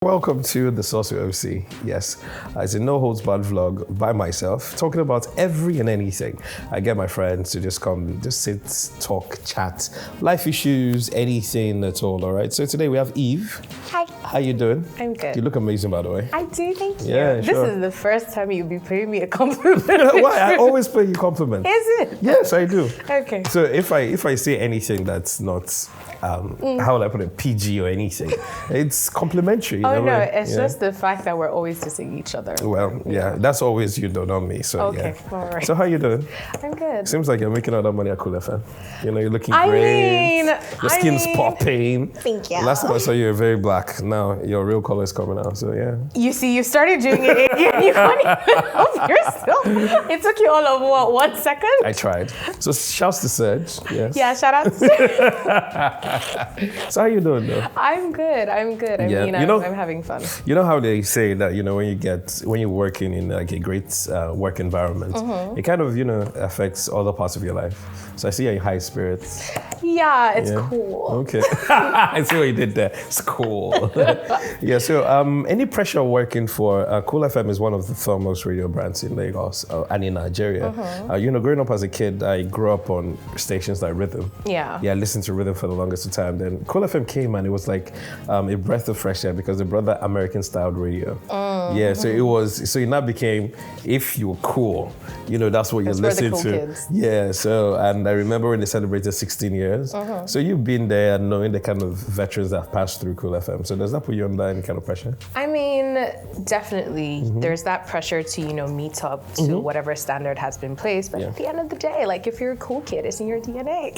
Welcome to the Sauce with OC. Yes, it's a no holds barred vlog by myself, talking about every and anything. I get my friends to just come, just sit, talk, chat, life issues, anything at all. All right. So today we have Eve. Hi. How you doing? I'm good. You look amazing, by the way. I do, thank you. Yeah, sure. This is the first time you'll be paying me a compliment. Why? I always pay you compliments. Is it? Yes, I do. Okay. So if I say anything that's not how would I put it, PG or anything, it's complimentary. Oh no, it's just the fact that we're always dissing each other. Well, yeah, that's always you though, not me. So okay, yeah. All right. So how you doing? I'm good. Seems like you're making all that money at Cool FM. You know, you're looking great. Your skin's popping. Thank you. Last time I saw you were very black. Now your real color is coming out. So yeah. You see, you started doing it again. You can't even help yourself. It took you all of what, 1 second? I tried. So shouts to Serge. Yes. Yeah, shout out to Serge. So how you doing though? I'm good. I mean, I'm having fun. You know how they say that, you know, when you're working in like a great work environment, it kind of, you know, affects other parts of your life. So I see you're in high spirits. Yeah, it's cool. Okay. I see what you did there. It's cool. Yeah, so any pressure working for Cool FM is one of the foremost radio brands in Lagos and in Nigeria. You know, growing up as a kid, I grew up on stations like Rhythm. Yeah. Yeah, I listened to Rhythm for the longest time. Then Cool FM came and it was like a breath of fresh air because they brought that American styled radio. Yeah, so it now became, if you were cool, you know, that's what you're listening cool to. Kids. Yeah, so, and I remember when they celebrated 16 years. So you've been there and knowing the kind of veterans that have passed through Cool FM. So does that put you under any kind of pressure? I mean, definitely. There's that pressure to, you know, meet up to whatever standard has been placed. But at the end of the day, like if you're a cool kid, it's in your DNA.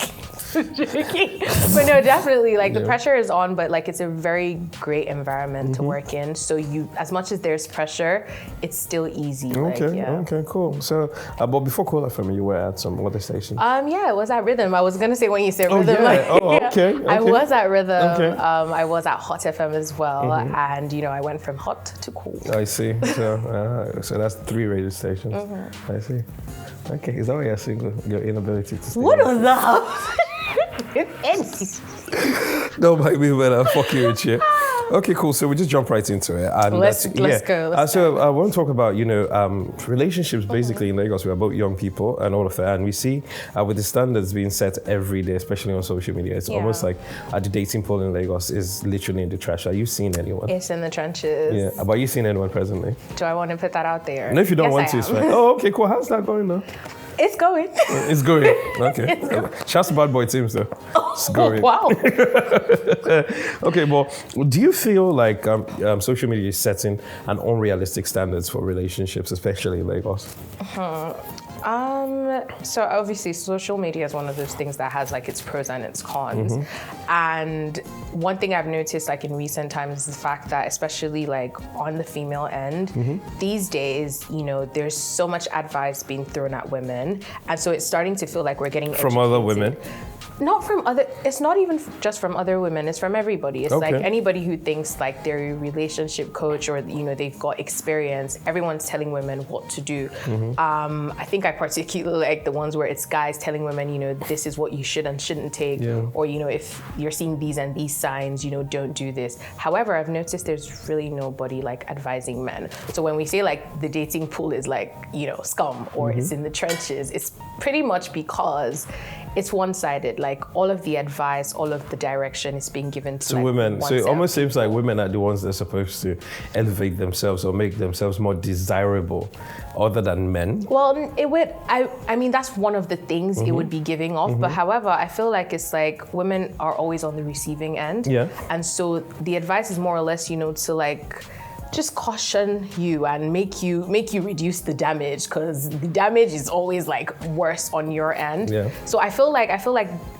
But no, definitely, like the pressure is on, but like it's a very great environment to work in. So you, as much as there's pressure, it's still easy. Okay, okay, cool. So, but before Cool FM, you were at some other station? Yeah, I was at Rhythm. I was gonna say when you said Rhythm. Yeah. Like, Okay. I was at Rhythm. Okay. I was at Hot FM as well, and you know, I went from hot to cool. I see. So that's 3 radio stations. I see. Okay, is that why you're single? Your inability to stay? What was that? Don't mind me when I'm fucking with you. Okay, cool. So we just jump right into it. And let's go. So I want to talk about, you know, relationships basically in Lagos. We're about young people and all of that. And we see with the standards being set every day, especially on social media, it's almost like the dating pool in Lagos is literally in the trash. Are you seeing anyone? It's in the trenches. Yeah. But are you seeing anyone presently? Do I want to put that out there? No, if you don't want to, it's fine. Oh, okay, cool. How's that going though? It's going. It's going. Okay. It's going. Shouts to Bad Boy teams though. It's going. Wow. Okay, well, do you feel like social media is setting an unrealistic standards for relationships, especially in Lagos? So obviously social media is one of those things that has like its pros and its cons. And one thing I've noticed like in recent times is the fact that especially like on the female end, these days, you know, there's so much advice being thrown at women. And so it's starting to feel like we're getting from other women. Not from other, it's not even just from other women, it's from everybody. It's like anybody who thinks like they're a relationship coach or, you know, they've got experience, everyone's telling women what to do. I think I particularly like the ones where it's guys telling women, you know, this is what you should and shouldn't take, or, you know, if you're seeing these and these signs, you know, don't do this. However, I've noticed there's really nobody like advising men. So when we say like the dating pool is like, you know, scum or it's in the trenches, it's pretty much because it's one-sided. Like all of the advice, all of the direction is being given to like women. So it almost seems like women are the ones that are supposed to elevate themselves or make themselves more desirable, other than men. Well, it would. I mean, that's one of the things it would be giving off. But however, I feel like it's like women are always on the receiving end. Yeah. And so the advice is more or less, you know, to like just caution you and make you reduce the damage, because the damage is always like worse on your end. Yeah. So I feel like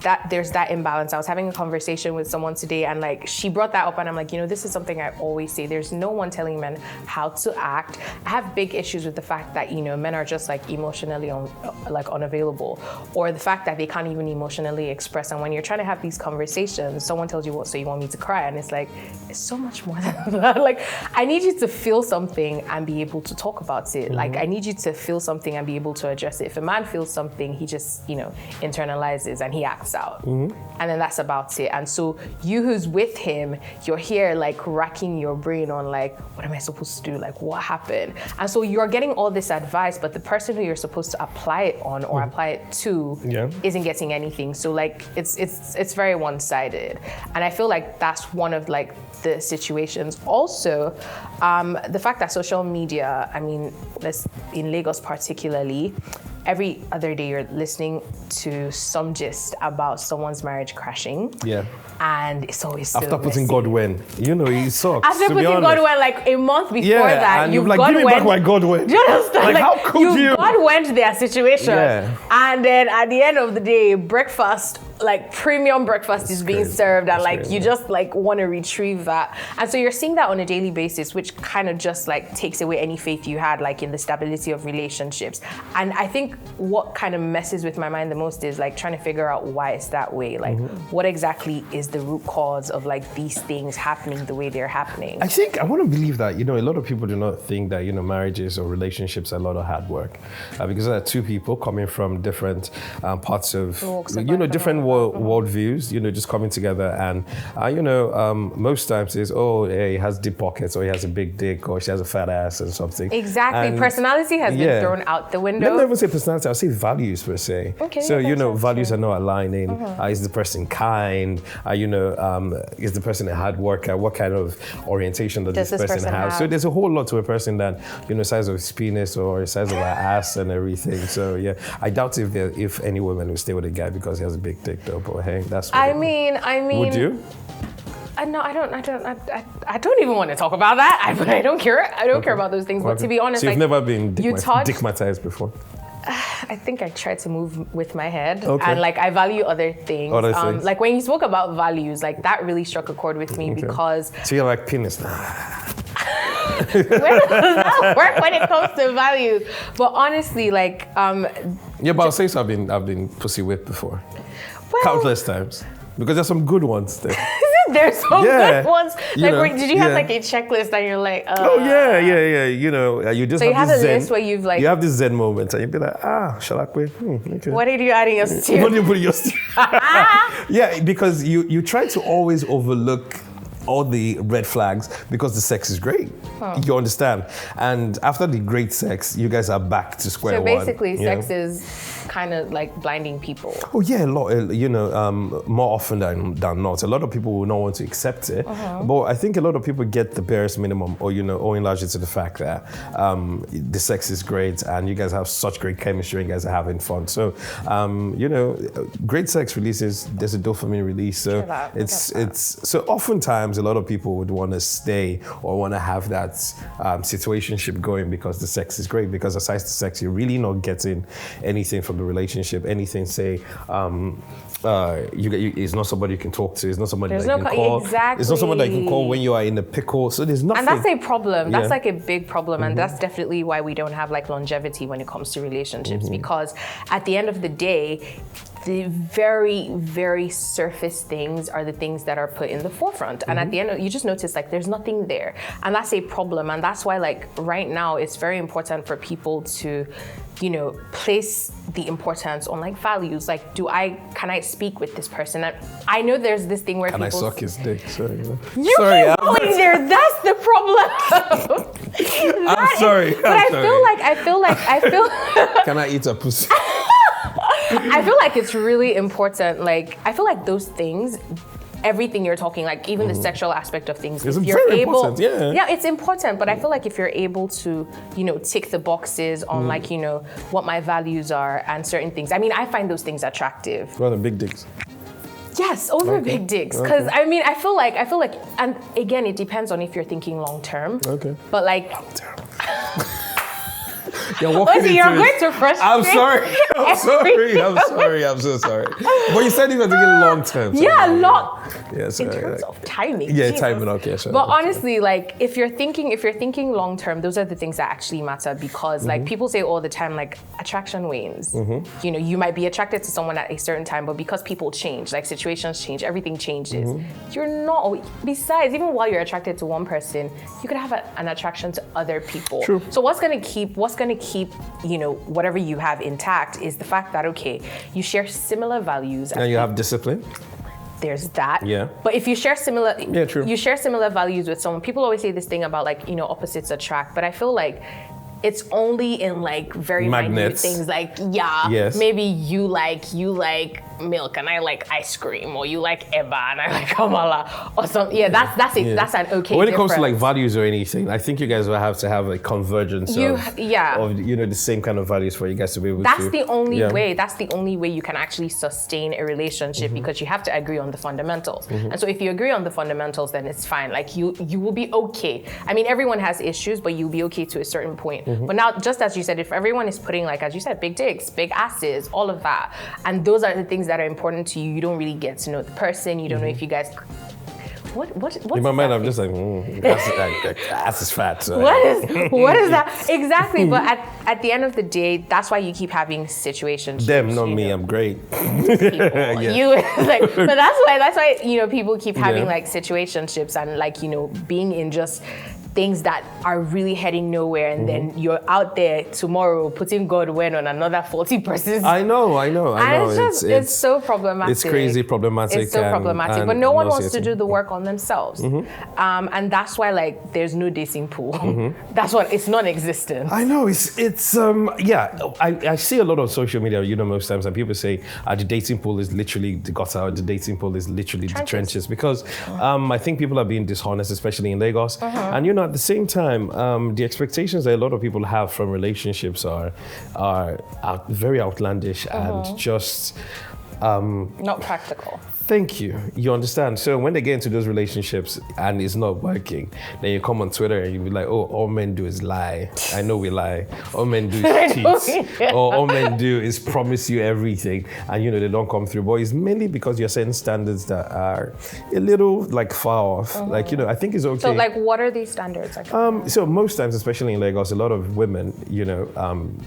that there's that imbalance. I was having a conversation with someone today and like she brought that up and I'm like, you know, this is something I always say. There's no one telling men how to act. I have big issues with the fact that, you know, men are just like emotionally unavailable, or the fact that they can't even emotionally express. And when you're trying to have these conversations, someone tells you, what, so you want me to cry? And it's like, it's so much more than that. Like, I need need you to feel something and be able to talk about it. Like, I need you to feel something and be able to address it. If a man feels something, he just, internalizes and he acts out. And then that's about it. And so you who's with him, you're here like racking your brain on like, what am I supposed to do? Like, what happened? And so you're getting all this advice, but the person who you're supposed to apply it on or apply it to isn't getting anything. So like, it's very one-sided. And I feel like that's one of like the situations. Also, the fact that social media, I mean, in Lagos particularly, every other day you're listening to some gist about someone's marriage crashing. Yeah. And it's always so after putting God when. He sucks. After putting God when, like a month before that, and you've like, give me back my God when. Do you understand? Like how could you? God went their situation. Yeah. And then at the end of the day, breakfast, like premium breakfast is being served, and like you just like want to retrieve that. And so you're seeing that on a daily basis, which kind of just like takes away any faith you had like in the stability of relationships. And I think what kind of messes with my mind the most is like trying to figure out why it's that way. Like what exactly is the root cause of like these things happening the way they're happening? I want to believe that, a lot of people do not think that, marriages or relationships are a lot of hard work. Because there are two people coming from different parts of, different worldviews, just coming together. And, most times it's, he has deep pockets, or he has a big dick, or she has a fat ass or something. Exactly. And personality has been thrown out the window. Let me never say personality, I'll say values per se. Okay, so, values are not aligning. Is the person kind? Is the person a hard worker? What kind of orientation does this person have? So there's a whole lot to a person than, size of his penis or size of her ass and everything. So yeah, I doubt if any woman will stay with a guy because he has a big dick though, but hey, that's what I mean. Would you? No, I don't even want to talk about that. I don't care. I don't care about those things. But to be honest, so you've never been dickmatized before? I think I tried to move with my head, and like I value other things. Like when you spoke about values, like that really struck a chord with me because. So you're like penis. Where does that work when it comes to values? But honestly, like but I'll say so. I've been pussy whipped before, countless times, because there's some good ones there. There's some good ones. Like, did you have like a checklist and you're like, yeah. You just have this list where you've like. You have this zen moment and you'd be like, shall I quit? Okay. What did you add in your stew? What do you put in your stew? Yeah, because you try to always overlook all the red flags because the sex is great. You understand? And after the great sex, you guys are back to square one. So basically, sex is kind of like blinding people. Oh yeah, a lot. More often than not. A lot of people will not want to accept it, but I think a lot of people get the barest minimum, or owing largely to the fact that the sex is great and you guys have such great chemistry and you guys are having fun. So, great sex releases. There's a dopamine release. So it's so oftentimes a lot of people would want to stay or want to have that situationship going because the sex is great. Because aside the sex, you're really not getting anything from the relationship. Anything, say, it's not somebody you can talk to. It's not somebody that you can call. Exactly. It's not somebody that you can call when you are in a pickle. So there's nothing. And that's a problem. That's like a big problem. And that's definitely why we don't have like longevity when it comes to relationships. Because at the end of the day, the very, very surface things are the things that are put in the forefront. And at the end, you just notice like there's nothing there. And that's a problem. And that's why like right now, it's very important for people to, place the importance on like values. Like, can I speak with this person? And I know there's this thing where people. Can I suck his dick? Sorry. You keep going there. That's the problem. I'm sorry. But I feel. Can I eat a pussy? I feel like it's really important. Like, I feel like those things, everything you're talking, like even the sexual aspect of things, it's very important, yeah, it's important. But I feel like if you're able to, tick the boxes on like, what my values are and certain things. I mean, I find those things attractive. Rather than big dicks. Yes, over big dicks. Because I mean, I feel like, and again, it depends on if you're thinking long term. Okay. But like. Long term. You're walking into you're it. going to frustrate. I'm sorry. I'm so sorry. But you said you were thinking long term. So Yeah, long. Yeah, so, in terms of timing. Yeah, Jesus. timing. Okay, sure. But honestly, like if you're thinking long term, those are the things that actually matter because like people say all the time, like attraction wanes. You know, you might be attracted to someone at a certain time, but because people change, like situations change, everything changes. You're not. Besides, even while you're attracted to one person, you could have an attraction to other people. True. So what's gonna keep you know, whatever you have intact is the fact that okay, you share similar values. And you have discipline. There's that. Yeah. But if you share similar, True. You share similar values with someone. People always say this thing about like, you know, opposites attract. But I feel like it's only in like very minute things like maybe you like milk and I like ice cream, or you like Eba and I like Kamala or something. Yeah, that's it. Yeah. That's an okay. When it comes to like values or anything, I think you guys will have to have a convergence of you know the same kind of values for you guys to be able to. That's the only way. That's the only way you can actually sustain a relationship because you have to agree on the fundamentals. And so if you agree on the fundamentals, then it's fine. Like you will be okay. I mean, everyone has issues, but you'll be okay to a certain point. But now, just as you said, if everyone is putting, like, as you said, big dicks, big asses, all of that, and those are the things that are important to you, you don't really get to know the person, you don't know if you guys... What's in my mind, I'm just like, ass is fat. So. What is that? Exactly, but at the end of the day, that's why you keep having situations. Them, not me, I'm great. You like, so that's why, you know, people keep having like situationships and like, you know, being in just things that are really heading nowhere, and then you're out there tomorrow putting God when on another 40 persons. I know. And it's so problematic. It's crazy problematic. It's so problematic. But no one wants to do the work on themselves. And that's why like there's no dating pool. That's what, it's non-existent. I know, it's I see a lot on social media, you know, most times, and people say the dating pool is literally the gutter, the dating pool is literally the trenches, because I think people are being dishonest, especially in Lagos. And you know, at the same time, the expectations that a lot of people have from relationships are very outlandish and just not practical. Thank you. You understand? So when they get into those relationships and it's not working, then you come on Twitter and you be like, oh, all men do is lie. I know we lie. All men do is cheat. Or all men do is promise you everything and, you know, they don't come through. But it's mainly because you're setting standards that are a little like far off. Like, you know, I think it's okay. So like, what are these standards? So most times, especially in Lagos, a lot of women, you know,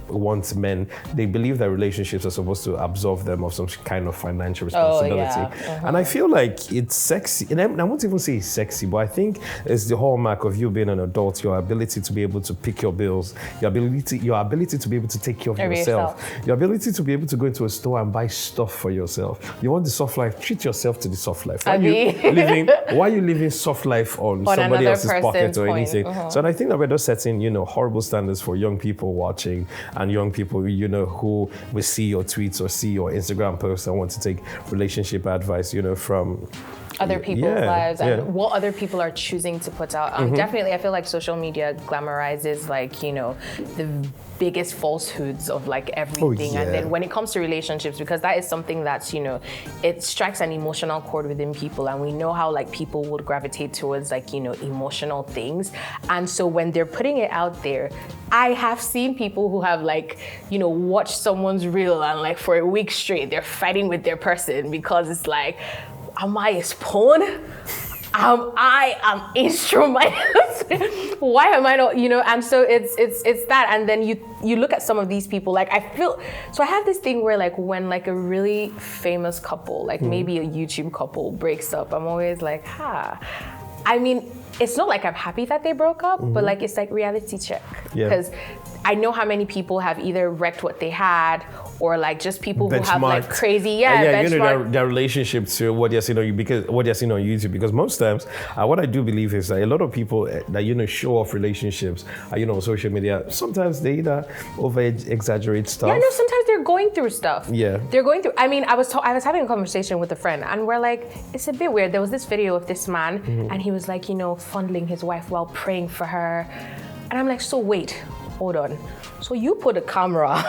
want men, they believe that relationships are supposed to absolve them of some kind of financial responsibility. And I feel like it's sexy, and I won't even say it's sexy, but I think it's the hallmark of you being an adult, your ability to be able to pick your bills, your ability to be able to take care of yourself, your ability to be able to go into a store and buy stuff for yourself. You want the soft life, treat yourself to the soft life. Why are you living soft life on somebody else's pocket or anything? So and I think that we're just setting, you know, horrible standards for young people watching, and young people, you know, who will see your tweets or see your Instagram posts and want to take relationship advice, you know, from other people's lives and what other people are choosing to put out. Definitely, I feel like social media glamorizes, like, you know, the biggest falsehoods of like everything. And then when it comes to relationships, because that is something that's, you know, it strikes an emotional chord within people, and we know how like people would gravitate towards like, you know, emotional things. And so when they're putting it out there, I have seen people who have like, you know, watched someone's reel and like for a week straight they're fighting with their person because it's like, am I a pawn? I am instrument. Why am I not, you know? And so it's that. And then you look at some of these people, like I have this thing where like when like a really famous couple, like maybe a YouTube couple breaks up, I'm always like, I mean, it's not like I'm happy that they broke up, but like it's like reality check. Because I know how many people have either wrecked what they had, or like just people who have like crazy, you know, their relationship to what they're seeing on YouTube. Because most times, what I do believe is that a lot of people that, you know, show off relationships, you know, on social media, sometimes they either over exaggerate stuff. Yeah, no, sometimes they're going through stuff. Yeah, they're going through. I mean, I was having a conversation with a friend, and we're like, it's a bit weird. There was this video of this man, and he was like, you know, fondling his wife while praying for her, and I'm like, so wait. Hold on. So you put a camera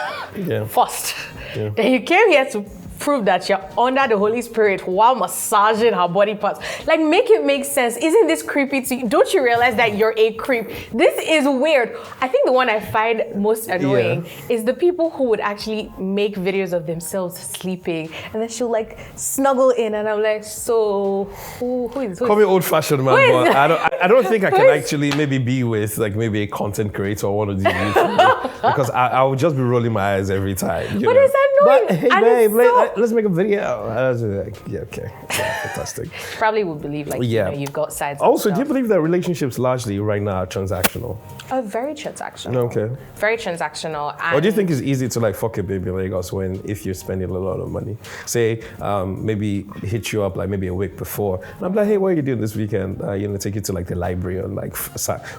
first. Then you came here to prove that you're under the Holy Spirit while massaging her body parts. Like, make it make sense. Isn't this creepy to you? Don't you realize that you're a creep? This is weird. I think the one I find most annoying is the people who would actually make videos of themselves sleeping, and then she'll like snuggle in, and I'm like, so who is? Call me old-fashioned, man, but I don't think I can actually maybe be with like maybe a content creator or one of these YouTubers because I would just be rolling my eyes every time. But it's annoying. But, hey, babe, let's make a video. I was like, yeah, okay, yeah, fantastic. Probably would believe like you've got sides. Also, do you believe that relationships largely right now are transactional? Very transactional. Okay. Very transactional. Or do you think it's easy to like fuck a baby in Lagos if you're spending a lot of money? Say, maybe hit you up like maybe a week before. And I'm like, hey, what are you doing this weekend? Take you to like the library on like,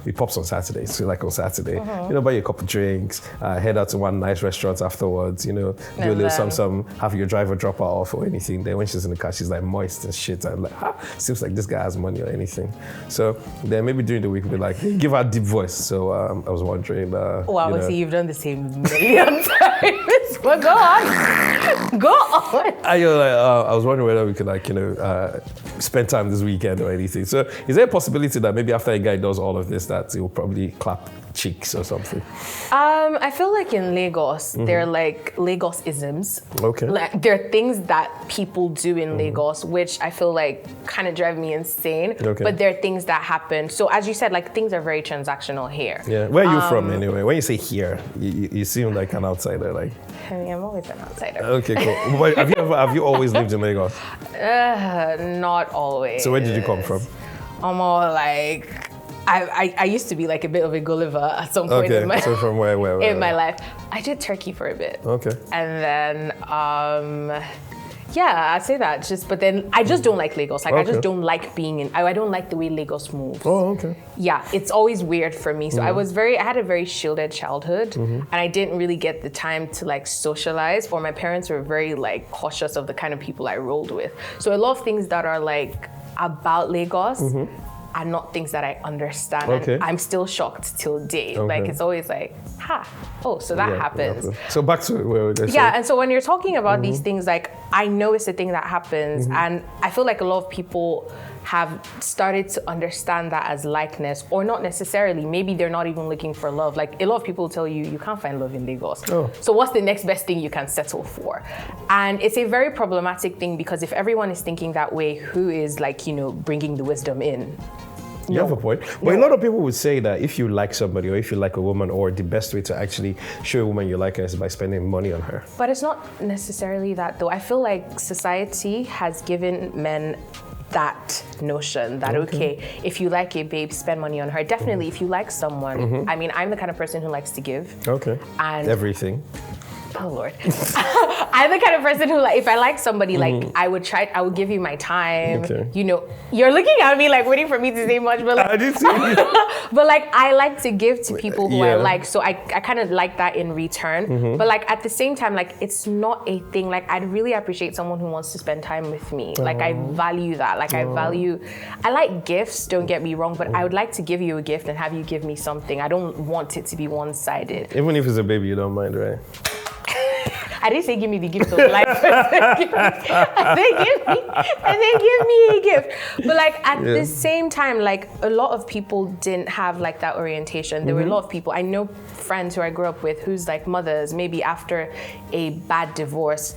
we pops on Saturday. So like on Saturday, buy you a couple of drinks, head out to one nice restaurant afterwards, do a little some, have your driver drop her off or anything. Then when she's in the car, she's like moist and shit. I'm like, seems like this guy has money or anything. So then maybe during the week, we'll be like, hey, give her a deep voice. So I was wondering. Wow, see, you've done the same million times. But go on. Go on. I was wondering whether we could spend time this weekend or anything. So is there a possibility that maybe after a guy does all of this, that he will probably clap cheeks or something? I feel like in Lagos, they're like Lagos-isms. Okay. Like there are things that people do in Lagos, which I feel like kind of drive me insane. Okay. But there are things that happen. So as you said, like things are very transactional here. Yeah. Where are you from anyway? When you say here, you seem like an outsider. Like. I mean, I'm always an outsider. Okay, cool. But have you always lived in Lagos? Not always. So where did you come from? I'm all like. I used to be like a bit of a Gulliver at some point in my, so from where in my life. I did Turkey for a bit. Okay. And then, I'd say that. But then I just don't like Lagos. Like I just don't like being in. I don't like the way Lagos moves. Oh, okay. Yeah, it's always weird for me. So I had a very shielded childhood, and I didn't really get the time to like socialize. Or my parents were very like cautious of the kind of people I rolled with. So a lot of things that are like about Lagos. Are not things that I understand, and I'm still shocked till date. Like it's always like, so that happens. So back to where they say. And so when you're talking about these things, like I know it's a thing that happens, and I feel like a lot of people have started to understand that as likeness, or not necessarily. Maybe they're not even looking for love. Like a lot of people tell you, you can't find love in Lagos. Oh. So what's the next best thing you can settle for? And it's a very problematic thing because if everyone is thinking that way, who is like, bringing the wisdom in? You have a point. But a lot of people would say that if you like somebody or if you like a woman, or the best way to actually show a woman you like her is by spending money on her. But it's not necessarily that though. I feel like society has given men that notion that if you like a babe, spend money on her. Definitely if you like someone. I mean, I'm the kind of person who likes to give. Okay. And everything. Oh Lord. I'm the kind of person who, like, if I like somebody, like, I would give you my time. Okay. You're looking at me like waiting for me to say much, but like, I did see you. But like, I like to give to people who I like, so I kind of like that in return. But like at the same time, like, it's not a thing. Like, I'd really appreciate someone who wants to spend time with me. Like, I value that. Like, I like gifts. Don't get me wrong, but I would like to give you a gift and have you give me something. I don't want it to be one-sided. Even if it's a baby, you don't mind, right? I didn't say give me the gift of life. I said give me a gift. But like at the same time, like a lot of people didn't have like that orientation. There were a lot of people, I know friends who I grew up with whose like mothers, maybe after a bad divorce,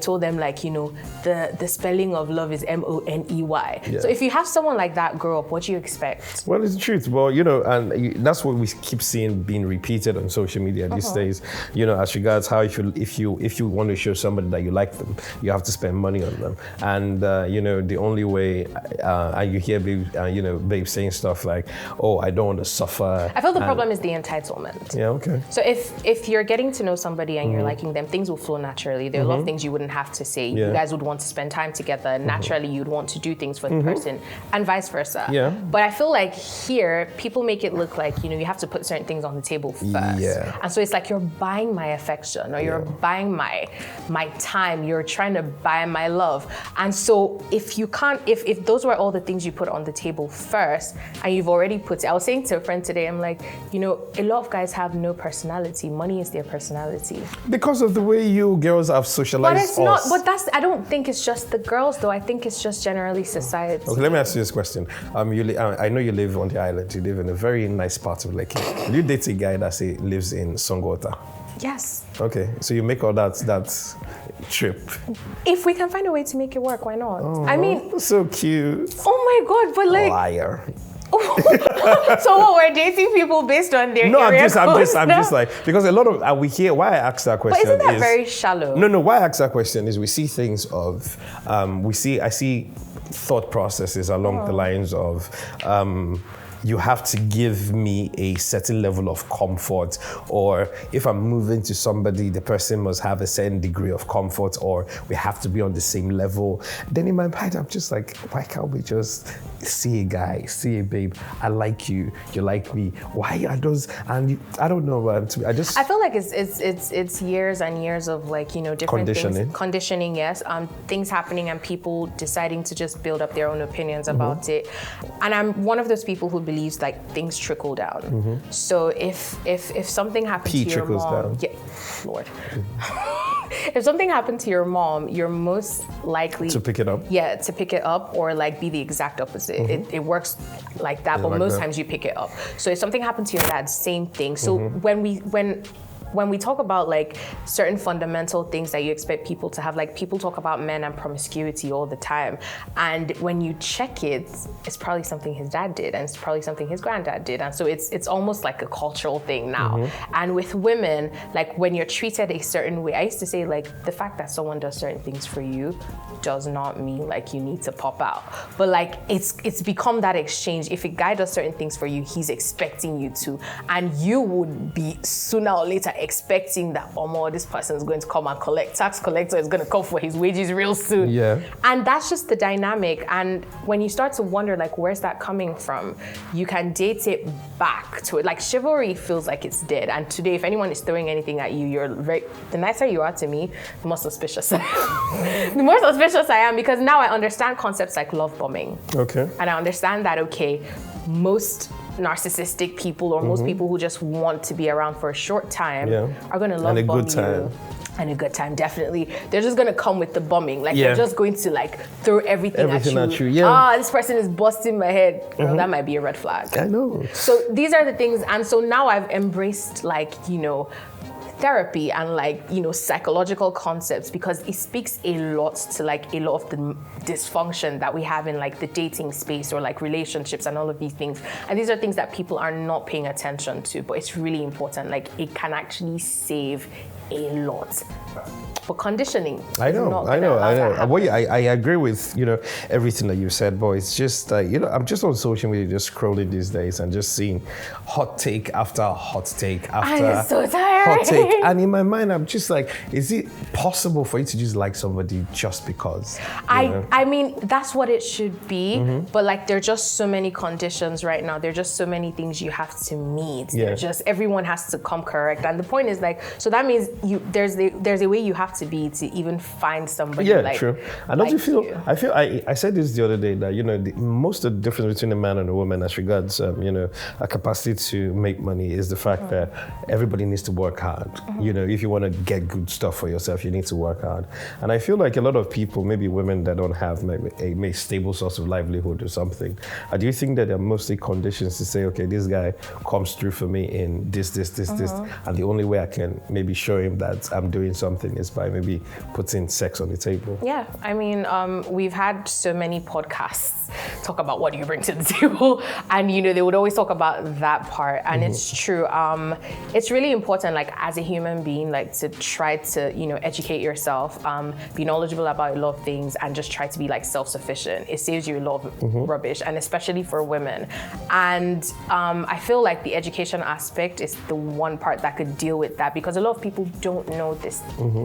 told them like, the spelling of love is Money. Yeah. So if you have someone like that grow up, what do you expect? Well, it's the truth. Well, and that's what we keep seeing being repeated on social media these days. As regards how if you want to show somebody that you like them, you have to spend money on them. And the only way, and you hear babes saying stuff like, "Oh, I don't want to suffer." I feel the problem is the entitlement. Yeah, okay. So if you're getting to know somebody and you're liking them, things will flow naturally. There are a lot of things you wouldn't have to say. Yeah. You guys would want to spend time together. Naturally, you'd want to do things for the person, and vice versa. Yeah. But I feel like here, people make it look like you have to put certain things on the table first. Yeah. And so it's like you're buying my affection, or you're buying my time, you're trying to buy my love. And so if you can't, if those were all the things you put on the table first, and you've already put it, I was saying to a friend today, I'm like, you know, a lot of guys have no personality. Money is their personality. Because of the way you girls have socialized. But it's not, but I don't think it's just the girls though. I think it's just generally society. Okay, let me ask you this question. I know you live on the island. You live in a very nice part of Lekki. Will you date a guy that lives in Songota? Yes. Okay, so you make all that trip. If we can find a way to make it work, why not? Oh, I mean, so cute. Oh my God, but like liar. So what, we're dating people based on their area codes? I'm just like, because a lot of we hear why I asked that question. But isn't that very shallow? No, why I asked that question is we see things of I see thought processes along the lines of you have to give me a certain level of comfort, or if I'm moving to somebody, the person must have a certain degree of comfort, or we have to be on the same level. Then in my mind, I'm just like, why can't we just see a guy, see a babe, I like you, you like me? Why are those? And I don't know. I feel like it's years and years of like, you know, different conditioning, yes, things happening and people deciding to just build up their own opinions about it. And I'm one of those people who believes like things trickle down. So if something happens to your mom, Lord. If something happened to your mom, you're most likely to pick it up. Yeah, to pick it up, or like be the exact opposite. It works like that, but like most times you pick it up. So if something happened to your dad, same thing. So when we talk about like certain fundamental things that you expect people to have, like people talk about men and promiscuity all the time. And when you check it, it's probably something his dad did, and it's probably something his granddad did. And so it's almost like a cultural thing now. And with women, like when you're treated a certain way, I used to say like the fact that someone does certain things for you does not mean like you need to pop out. But like it's become that exchange. If a guy does certain things for you, he's expecting you to, and you would be sooner or later expecting that, this person is going to come and collect. Tax collector is going to come for his wages real soon. Yeah. And that's just the dynamic. And when you start to wonder, like, where's that coming from? You can date it back to it. Like, chivalry feels like it's dead. And today, if anyone is throwing anything at you, the nicer you are to me, the more suspicious I am. The more suspicious I am, because now I understand concepts like love bombing. Okay. And I understand that, most narcissistic people, or most people who just want to be around for a short time are going to love bomb you. And a good time, definitely. They're just gonna come with the bombing. Like they're just going to like throw everything at you. This person is busting my head. That might be a red flag. I know. So these are the things, and so now I've embraced therapy and psychological concepts, because it speaks a lot to a lot of the dysfunction that we have in the dating space or relationships and all of these things. And these are things that people are not paying attention to, but it's really important. It can actually save a lot. But conditioning. I know. I agree with everything that you said, but it's just I'm just on social media just scrolling these days and just seeing hot take after hot take after I'm so tired. Hot take, and in my mind I'm just like, is it possible for you to just like somebody just because? I mean that's what it should be, but there are just so many conditions right now. There are just so many things you have to meet. Yeah. Everyone has to come correct, and the point is so that means there's a way you have to be to even find somebody. Yeah, true. And don't you feel? I said this the other day that most of the difference between a man and a woman as regards a capacity to make money is the fact that everybody needs to work hard. If you want to get good stuff for yourself, you need to work hard. And I feel like a lot of people, maybe women that don't have maybe a stable source of livelihood or something, do you think that there are mostly conditions to say, okay, this guy comes through for me in this, and the only way I can maybe show him that I'm doing something is by maybe putting sex on the table? Yeah, I mean, we've had so many podcasts talk about what do you bring to the table, and they would always talk about that part, and it's true. It's really important, as a human being, to try to educate yourself, be knowledgeable about a lot of things, and just try to be self-sufficient. It saves you a lot of rubbish, and especially for women. And I feel like the education aspect is the one part that could deal with that, because a lot of people don't know this.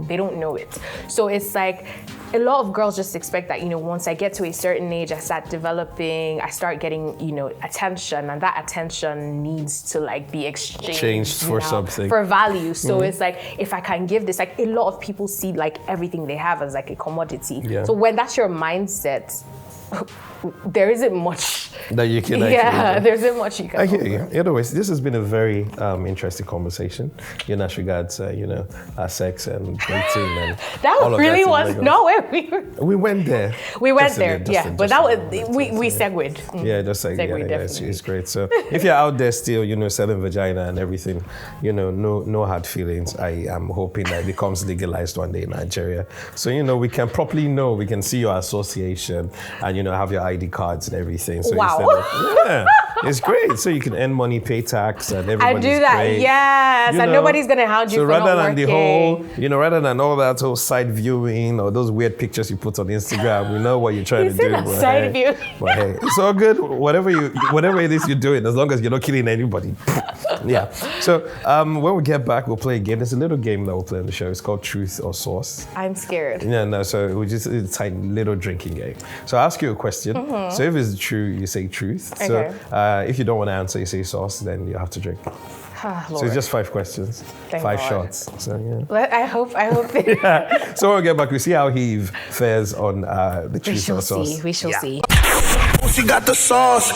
They don't know it. So it's like a lot of girls just expect that, once I get to a certain age, I start developing, I start getting, attention, and that attention needs to like be exchanged for something. For value. So it's like, if I can give this, like a lot of people see like everything they have as like a commodity. Yeah. So when that's your mindset, there isn't much that you can there isn't much you can. I hear you. Anyways, this has been a very interesting conversation. As regards, sex and dating and that all of really that was we went there. We went there, but that was we segued. Yeah, just like it's great. So if you're out there still, selling vagina and everything, no hard feelings. I am hoping that it becomes legalized one day in Nigeria. So we can properly know, we can see your association and have your ID cards and everything. So it's great. So you can earn money, pay tax, and everybody's I do that, great. Yes, and nobody's gonna hound you for not working. Rather than all that whole side viewing or those weird pictures you put on Instagram, we know what you're trying to do. Side view. But hey, it's all good. Whatever it is you're doing, as long as you're not killing anybody. Yeah. So when we get back, we'll play a game. There's a little game that we'll play on the show. It's called Truth or Sauce. I'm scared. Yeah, no. So it's a tiny little drinking game. So I'll ask you a question. So if it's true, you say truth. Okay. So if you don't want to answer, you say sauce, then you have to drink. So it's just 5 questions, Thank 5 God. shots. So I hope. So when we get back, we see how Eve fares on the truth or sauce. We shall see. She got the sauce.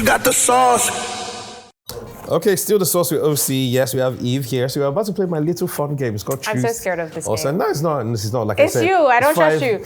Got the sauce. Okay, still the sauce with OC. Yes, we have Eve here. So we're about to play my little fun game. It's called Truth. I'm so scared of this game. No, it's not. This is not like it's I said. It's you. I don't trust you.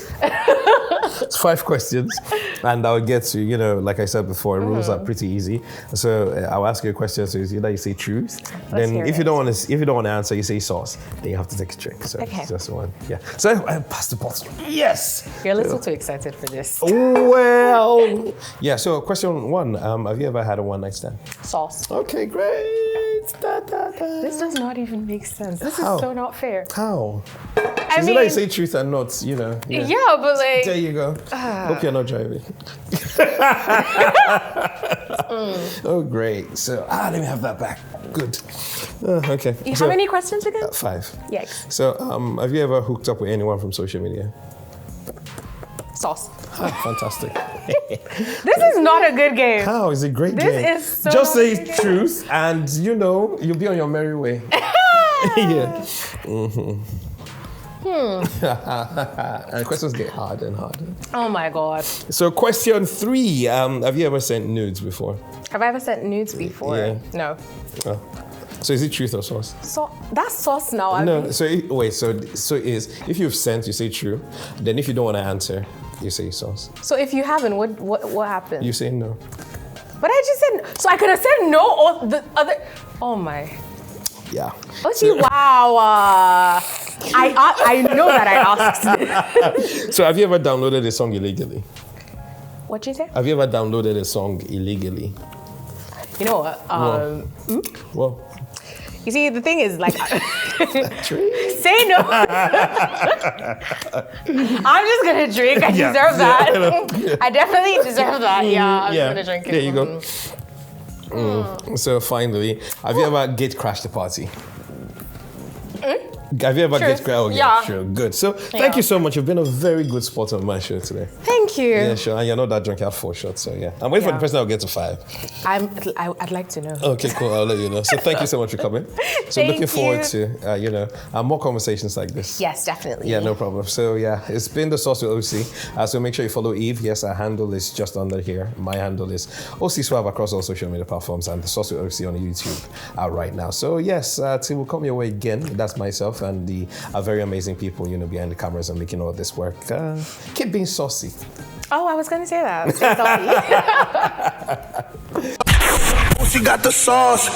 It's 5 questions, and I'll get to, like I said before, the rules are pretty easy. So I'll ask you a question. So it's either you say truth, then if you don't want to answer, you say sauce. Then you have to take a drink. So it's just one. Yeah. So I pass the bottle. Yes. You're a little too excited for this. Well. Yeah. So question 1: have you ever had a one-night stand? Sauce. Okay, great. This does not even make sense. This is so not fair. How? I mean, you say truth and not, Yeah, but like. There you go. Hope you're not driving. Oh, great. So, let me have that back. Good. Okay. How many questions again? 5. Yikes. So, have you ever hooked up with anyone from social media? Sauce. Fantastic. This is not a good game. How? It's a great game. This is so just say truth and, you'll be on your merry way. Yeah. And questions get harder and harder. Oh my God. So question 3, have you ever sent nudes before? Have I ever sent nudes before? Yeah. No. Oh. So is it truth or sauce? So that's sauce now. No, so if you've sent, you say true. Then if you don't want to answer, you say sauce. So if you haven't, what happens? You say no. But I just said, so I could have said no or the other, oh my. Yeah. Wow. I know that I asked. So have you ever downloaded a song illegally? What'd you say? Have you ever downloaded a song illegally? You know what? Well. You see, the thing is, like, Say no. I'm just gonna drink. I deserve that. I definitely deserve that. Yeah, I'm gonna drink it. There you go. So finally, have you ever gate crashed a party? Have you ever gate crashed? Oh, yeah, sure. Good. So thank you so much. You've been a very good sport on my show today. Thank you. Yeah, sure. And you're not that drunk. You have 4 shots. So yeah. I'm waiting for the person that will get to 5. I'd like to know. Okay, cool. I'll let you know. So thank you so much for coming. So looking forward to, more conversations like this. Yes, definitely. Yeah, no problem. So yeah, it's been the Sauce with OC. So make sure you follow Eve. Yes, our handle is just under here. My handle is OC Suave across all social media platforms, and the Sauce with OC on YouTube right now. So yes, till we'll come your way again. That's myself and the very amazing people, behind the cameras and making all this work. Keep being saucy. Oh, I was going to say that. She got the sauce.